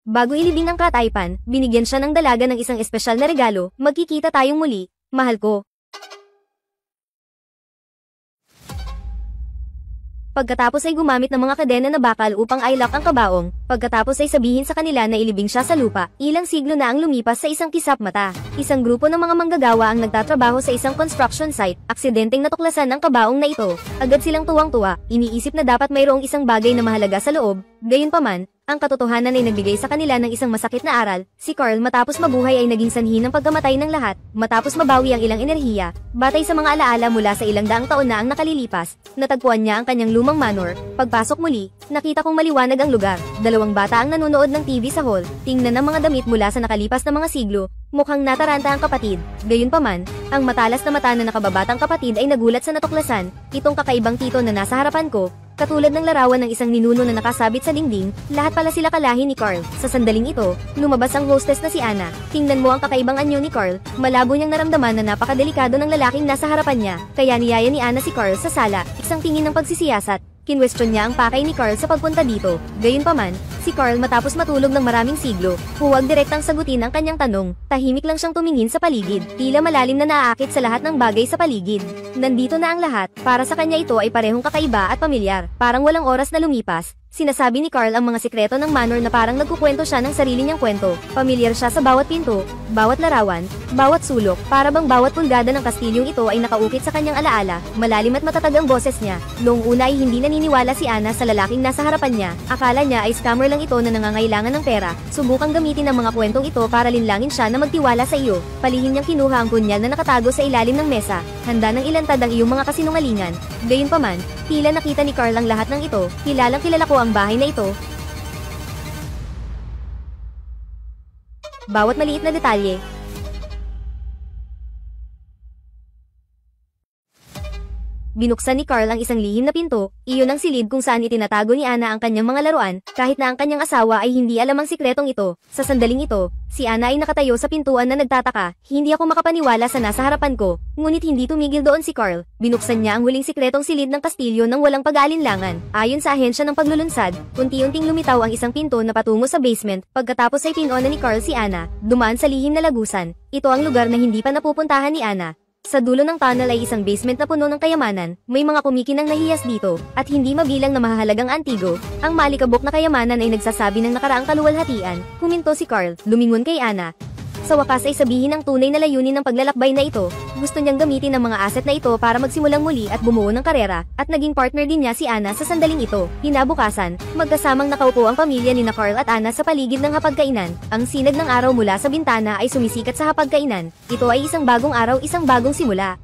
Bago ilibing ng Kataypan, binigyan siya ng dalaga ng isang espesyal na regalo, magkikita tayong muli, mahal ko. Pagkatapos ay gumamit ng mga kadena na bakal upang i-lock ang kabaong, pagkatapos ay sabihin sa kanila na ilibing siya sa lupa, ilang siglo na ang lumipas sa isang kisap mata. Isang grupo ng mga manggagawa ang nagtatrabaho sa isang construction site, aksidenteng natuklasan ang kabaong na ito. Agad silang tuwang-tuwa, iniisip na dapat mayroong isang bagay na mahalaga sa loob, gayunpaman, ang katotohanan ay nagbigay sa kanila ng isang masakit na aral. Si Carl matapos mabuhay ay naging sanhi ng pagkamatay ng lahat, matapos mabawi ang ilang enerhiya, batay sa mga alaala mula sa ilang daang taon na ang nakalilipas, natagpuan niya ang kanyang lumang manor. Pagpasok muli, nakita kong maliwanag ang lugar. Dalawang bata ang nanonood ng TV sa hall, tingnan ang mga damit mula sa nakalipas na mga siglo, mukhang nataranta ang kapatid. Gayunpaman, ang matalas na mata na nakababatang kapatid ay nagulat sa natuklasan, itong kakaibang tito na nasa harapan ko. Katulad ng larawan ng isang ninuno na nakasabit sa dingding, lahat pala sila kalahi ni Carl. Sa sandaling ito, lumabas ang hostess na si Anna. Tingnan mo ang kakaibang anyo ni Carl, malabo niyang naramdaman na napakadelikado ng lalaking nasa harapan niya. Kaya niyaya ni Anna si Carl sa sala, isang tingin ng pagsisiyasat. Kinwestiyon niya ang pakay ni Carl sa pagpunta dito. Gayunpaman, si Carl matapos matulog ng maraming siglo, huwag direktang sagutin ang kanyang tanong. Tahimik lang siyang tumingin sa paligid, tila malalim na naaakit sa lahat ng bagay sa paligid. Nandito na ang lahat, para sa kanya ito ay parehong kakaiba at pamilyar. Parang walang oras na lumipas. Sinasabi ni Carl ang mga sikreto ng manor na parang nagkukwento siya ng sarili niyang kwento. Pamilyar siya sa bawat pinto, bawat larawan, bawat sulok, para bang bawat pulgada ng kastilyong ito ay nakaukit sa kanyang alaala. Malalim at matatag ang boses niya. Noong una ay hindi naniniwala si Anna sa lalaking nasa harapan niya. Akala niya ay scammer lang ito na nangangailangan ng pera. Subukang gamitin ang mga kwentong ito para linlangin siya na magtiwala sa iyo. Palihim niyang kinuha ang punyal na nakatago sa ilalim ng mesa. Handa nang ilantad ang iyong mga kasinungalingan. Gayunpaman, tila nakita ni Carl ang lahat ng ito. Kilalang kilala ko ang bahay na ito. Bawat maliit na detalye. Binuksan ni Carl ang isang lihim na pinto, iyon ang silid kung saan itinatago ni Anna ang kanyang mga laruan, kahit na ang kanyang asawa ay hindi alam ang sikretong ito. Sa sandaling ito, si Anna ay nakatayo sa pintuan na nagtataka, hindi ako makapaniwala sa nasa harapan ko, ngunit hindi tumigil doon si Carl. Binuksan niya ang huling sikretong silid ng kastilyo nang walang pag-aalinlangan. Ayon sa ahensya ng paglulunsad, unti-unting lumitaw ang isang pinto na patungo sa basement, pagkatapos ay pinona ni Carl si Anna, dumaan sa lihim na lagusan. Ito ang lugar na hindi pa napupuntahan ni Anna. Sa dulo ng tunnel ay isang basement na puno ng kayamanan, may mga kumikinang nahiyas dito, at hindi mabilang na mahahalagang antigo. Ang malikabok na kayamanan ay nagsasabi ng nakaraang kaluwalhatian. Huminto si Carl, lumingon kay Anna. Sa wakas ay sabihin ang tunay na layunin ng paglalakbay na ito. Gusto niyang gamitin ang mga asset na ito para magsimulang muli at bumuo ng karera, at naging partner din niya si Anna sa sandaling ito. Kinabukasan, magkasamang nakaupo ang pamilya ni Carl at Anna sa paligid ng hapagkainan. Ang sinag ng araw mula sa bintana ay sumisikat sa hapagkainan. Ito ay isang bagong araw, isang bagong simula.